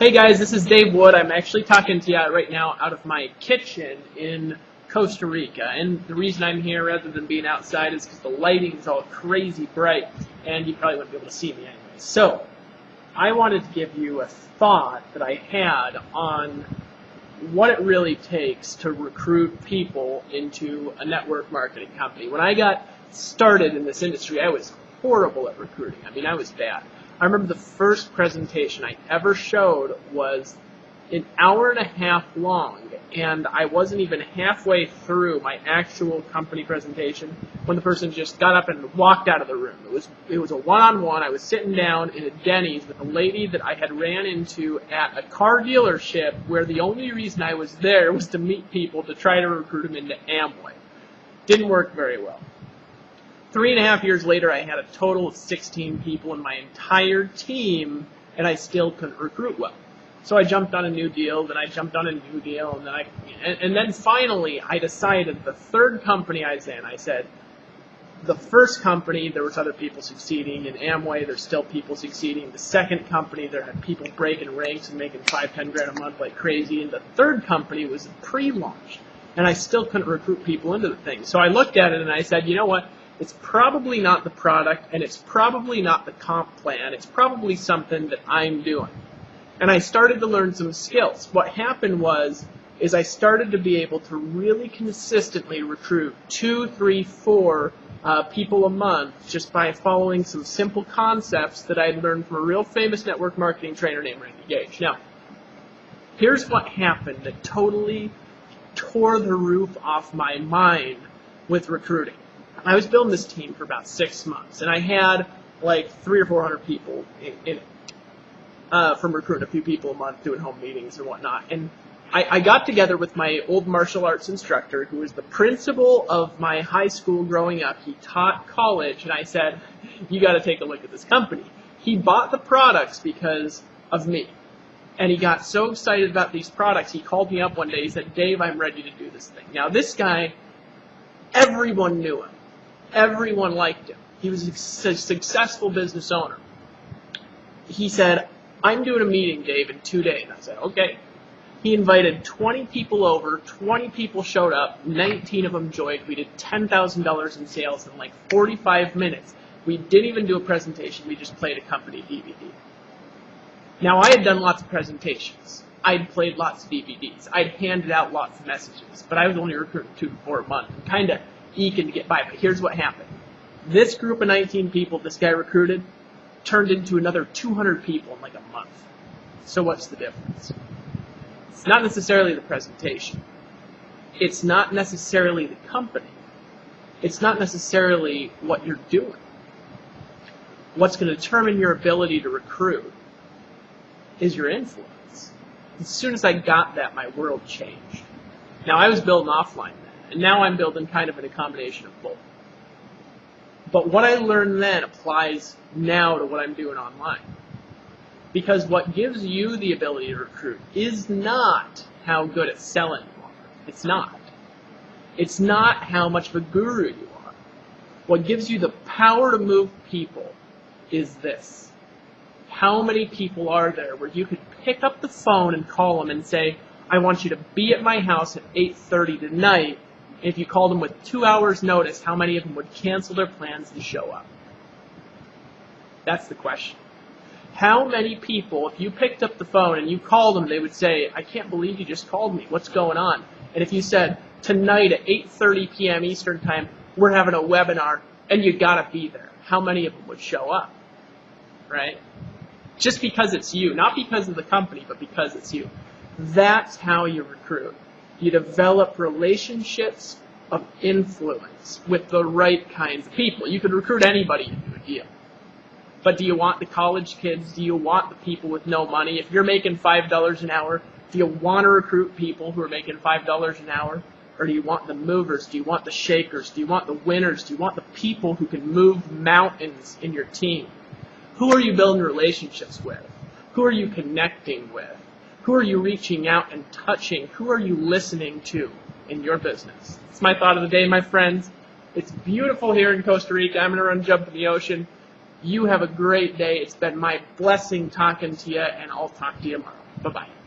Hey guys, this is Dave Wood. I'm actually talking to you right now out of my kitchen in Costa Rica. And the reason I'm here rather than being outside is because the lighting is all crazy bright and you probably wouldn't be able to see me anyway. So, I wanted to give you a thought that I had on what it really takes to recruit people into a network marketing company. When I got started in this industry, I was horrible at recruiting. I mean, I was bad. I remember the first presentation I ever showed was an hour and a half long, and I wasn't even halfway through my actual company presentation when the person just got up and walked out of the room. It was a one-on-one. I was sitting down in a Denny's with a lady that I had ran into at a car dealership where the only reason I was there was to meet people to try to recruit them into Amway. Didn't work very well. 3.5 years later, I had a total of 16 people in my entire team, and I still couldn't recruit well. So I jumped on a new deal, then I jumped on a new deal, and then finally I decided the third company I was in, I said, the first company, there was other people succeeding. In Amway, there's still people succeeding. The second company, there had people breaking ranks and making $5-10 grand a month like crazy. And the third company was pre-launch, and I still couldn't recruit people into the thing. So I looked at it and I said, you know what? It's probably not the product, and it's probably not the comp plan. It's probably something that I'm doing. And I started to learn some skills. What happened is I started to be able to really consistently recruit 2, 3, 4 people a month just by following some simple concepts that I'd learned from a real famous network marketing trainer named Randy Gage. Now, here's what happened that totally tore the roof off my mind with recruiting. I was building this team for about 6 months, and I had like 300 or 400 people in it from recruiting a few people a month, doing home meetings and whatnot. And I got together with my old martial arts instructor, who was the principal of my high school growing up. He taught college, and I said, you got to take a look at this company. He bought the products because of me. And he got so excited about these products, he called me up one day. He said, Dave, I'm ready to do this thing. Now, this guy, everyone knew him. Everyone liked him. He was a successful business owner. He said, I'm doing a meeting, Dave, in 2 days. I said, okay. He invited 20 people over. 20 people showed up. 19 of them joined. We did $10,000 in sales in like 45 minutes. We didn't even do a presentation. We just played a company DVD. Now, I had done lots of presentations. I'd played lots of DVDs. I'd handed out lots of messages. But I was only recruiting 2 to 4 a month. And kind of eking to get by, but here's what happened. This group of 19 people this guy recruited turned into another 200 people in like a month. So what's the difference? It's not necessarily the presentation. It's not necessarily the company. It's not necessarily what you're doing. What's going to determine your ability to recruit is your influence. As soon as I got that, my world changed. Now, I was building offline then. And now I'm building kind of in a combination of both. But what I learned then applies now to what I'm doing online. Because what gives you the ability to recruit is not how good at selling you are. It's not. It's not how much of a guru you are. What gives you the power to move people is this. How many people are there where you could pick up the phone and call them and say, I want you to be at my house at 8:30 tonight. If you called them with 2 hours notice, how many of them would cancel their plans to show up? That's the question. How many people, if you picked up the phone and you called them, they would say, I can't believe you just called me. What's going on? And if you said, tonight at 8:30 p.m. Eastern Time, we're having a webinar, and you got to be there, how many of them would show up? Right? Just because it's you. Not because of the company, but because it's you. That's how you recruit. You develop relationships of influence with the right kinds of people. You could recruit anybody into a deal. But do you want the college kids? Do you want the people with no money? If you're making $5 an hour, do you want to recruit people who are making $5 an hour? Or do you want the movers? Do you want the shakers? Do you want the winners? Do you want the people who can move mountains in your team? Who are you building relationships with? Who are you connecting with? Who are you reaching out and touching? Who are you listening to in your business? It's my thought of the day, my friends. It's beautiful here in Costa Rica. I'm going to run jump in the ocean. You have a great day. It's been my blessing talking to you, and I'll talk to you tomorrow. Bye-bye.